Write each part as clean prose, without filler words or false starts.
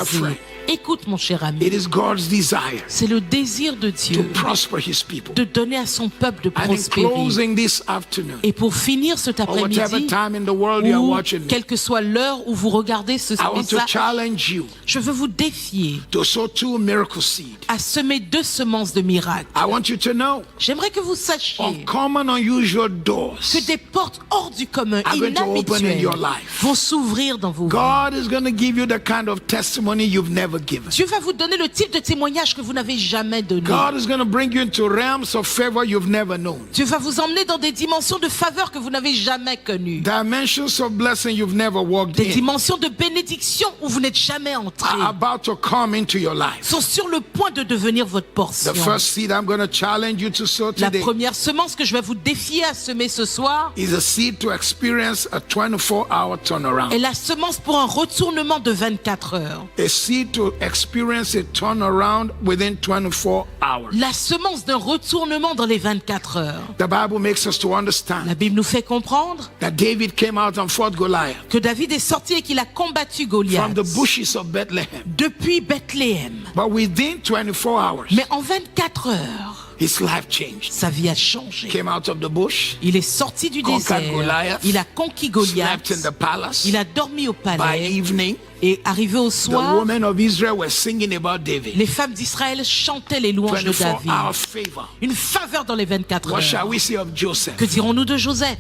friend. Écoute, mon cher ami, It is God's desire c'est le désir de to Dieu prosper His people. de donner à son peuple de And in prospérer. closing this afternoon, Et pour finir cet or whatever après-midi, time in the world you are ou watching me, quelle que soit l'heure où vous regardez ce I want to message, challenge you je veux vous défier to sow 2 miracle seeds. à semer 2 semences de miracles. I want you to know J'aimerais que vous sachiez uncommon, unusual doors que des portes hors du commun, are going to open in inhabituelles, your life. vont s'ouvrir dans vos vies. God is going to give you the kind of testimony you've never given. Dieu va vous donner le type de témoignage que vous n'avez jamais donné. God is going to bring you into realms of favor you've never known. Dieu va vous emmener dans des dimensions de faveur que vous n'avez jamais connues. Dimensions of blessing you've never walked Des in dimensions de bénédiction où vous n'êtes jamais entré. are about to come into your life. Sont sur le point de devenir votre portion. The first seed I'm going to challenge you to sow La today première semence que je vais vous défier à semer ce soir is a seed to experience a 24-hour turnaround. est la semence pour un retournement de 24 heures. A seed to experience a turnaround within 24 hours. La semence d'un retournement dans les 24 heures. The Bible makes us to La understand Bible nous fait comprendre that David came out and fought Goliath que David est sorti et qu'il a combattu from Goliath the bushes of Bethlehem. depuis Bethléem. But within 24 hours, Mais en 24 heures, his life changed. sa vie a changé. Came out of the bush, Il est sorti du Conquered désert. Goliath, Il a conquis slept Goliath. in the palace. Il a dormi au By palais. evening, Et arrivé au the soir, women of Israel were singing about David. les femmes d'Israël chantaient les louanges de 24-hour David. favor. Une faveur dans les 24 What shall heures. we say of Joseph? Que dirons-nous de Joseph?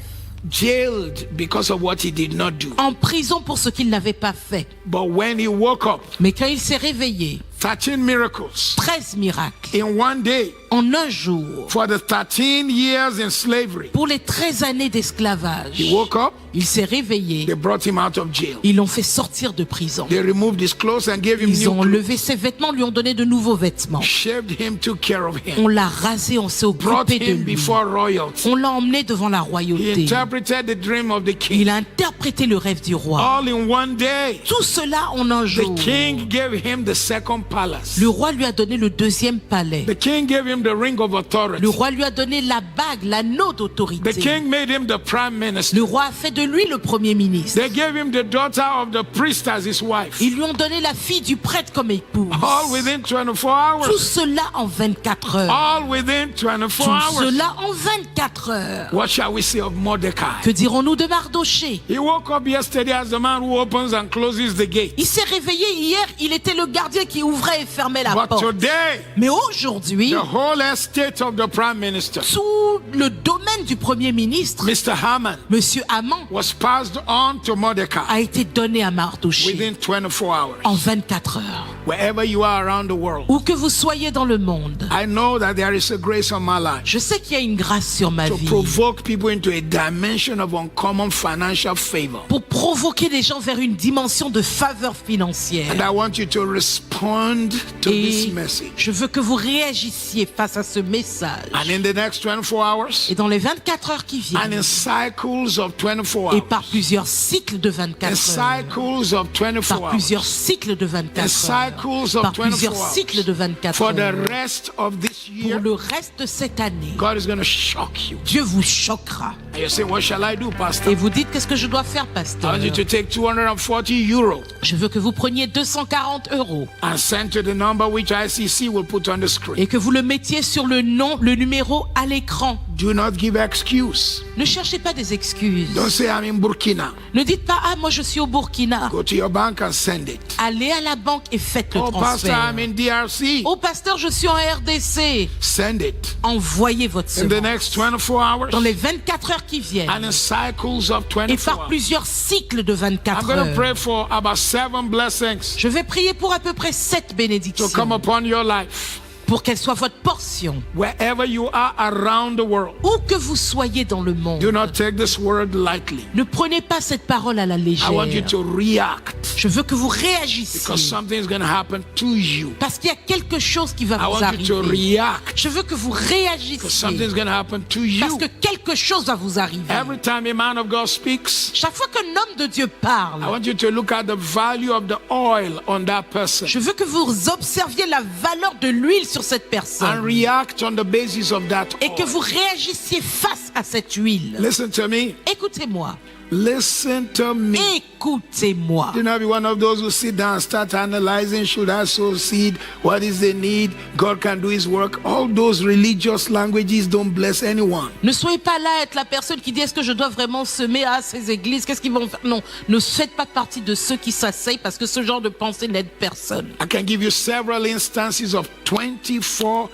Jailed because of what he did not do. En prison pour ce qu'il n'avait pas fait. But when he woke up, Mais quand il s'est réveillé, 13 miracles 13 miracles in one day en un jour. for the 13 years in slavery. Pour les 13 années d'esclavage, He woke up, il s'est réveillé. they brought him out of jail. Ils l'ont fait sortir de prison. They removed his clothes and gave him Ils new ont clothes. enlevé ses vêtements, lui ont donné de nouveaux vêtements. Shaved him, took care of him. On l'a rasé, on s'est Brought occupé de him lui. before royalty. On l'a emmené devant la He royauté. interpreted the dream of the king. Il a interprété le rêve du roi. All in one day. Tout cela en un The jour. king gave him the second palace. Le roi lui a donné le 2e palais. The king gave him the ring of authority. Le roi lui a donné la bague, l'anneau d'autorité. The king made him the prime minister. Le roi a fait de lui le premier ministre. They gave him the daughter of the priest as his wife. Ils lui ont donné la fille du prêtre comme épouse. All within 24 Tout hours. cela en 24 heures. All within 24 Tout hours. cela en 24 heures. What shall we say of Mordecai? Que dirons-nous de Mardoché? He woke up yesterday as the man who opens and closes the gate. Il s'est réveillé hier, il était le gardien qui ouvrait et fermait la But porte. today, Mais aujourd'hui, the whole estate of the prime minister, tout le domaine du premier ministre, Mr. Haman, Monsieur Haman, was passed on to Mordecai a été donné à Mardoché within 24 hours. en 24 heures. Wherever you are around the world, Où que vous soyez dans le monde, I know that there is a grace on my life je sais qu'il y a une grâce sur ma to vie provoke people into a dimension of uncommon financial favor. pour provoquer les gens vers une dimension de faveur financière. And I want you to respond to this Et message. je veux que vous réagissiez face à ce message. And in the next 24 hours, Et dans les 24 heures qui and in viennent, cycles of 24 et hours, par plusieurs cycles de in 24 heures, cycles of 24 par hours, plusieurs cycles de in 24 heures, cycles of par 24 plusieurs hours, cycles de 24 for the heures, rest of this pour year, le reste de cette année, God is going to shock you. Dieu vous choquera. And you say, what shall I do, Pastor? Et vous dites, qu'est-ce que je dois faire, I pasteur? want you to take 240 euros Je veux que vous preniez 240 € and send to the number which ICC will put on the screen. et que vous le mettiez sur le numéro à l'écran. Do not give excuse. Ne cherchez pas des excuses. Don't say I'm in Burkina. Ne dites pas, ah, moi je suis au Burkina. Go to your bank and send it. Allez à la banque et faites le Oh, Pastor, transfert. I'm in DRC. Oh, pasteur, je suis en RDC. Send it. Envoyez votre In the semence. next 24 hours Dans les 24 heures qui viennent and in cycles of et 24 par hours. plusieurs cycles de I'm 24 going to heures. pray for about 7 blessings Je vais prier pour à peu près 7 to bénédictions come upon your life. pour qu'elles soient votre portion. Wherever you are around the world, Où que vous soyez dans le monde, do not take this word lightly. ne prenez pas cette parole à la I want you légère. to react Je veux que vous because réagissiez something is going to happen to you. parce qu'il y a quelque chose qui va I vous want you to arriver. react Je veux que vous because réagissiez something's going to happen to parce you. que quelque chose va vous arriver. Every time a man of God speaks, Chaque fois qu'un homme de Dieu I parle, want you to look at the value of the oil on that person je veux que vous observiez la valeur de l'huile sur cette and personne react on the basis of that et que oil. vous réagissiez face à cette huile. Listen to me. Écoutez-moi, Listen to me. Écoutez-moi. Do not be one of those who sit down and start analyzing, should I sow seed? What is the need? God can do his work. All those religious languages don't bless anyone. Ne soyez pas là à être la personne qui dit est-ce que je dois vraiment semer à ces églises? Qu'est-ce qu'ils vont faire? Non, ne faites pas partie de ceux qui s'asseyent parce que ce genre de pensée n'aide personne. I can give you several instances of 24-hour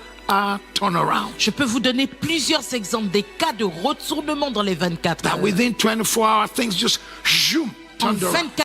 turnaround. Je peux vous donner plusieurs exemples des cas de retournement dans les 24 That heures. within 24 hours, things just zoom, En turned around. 24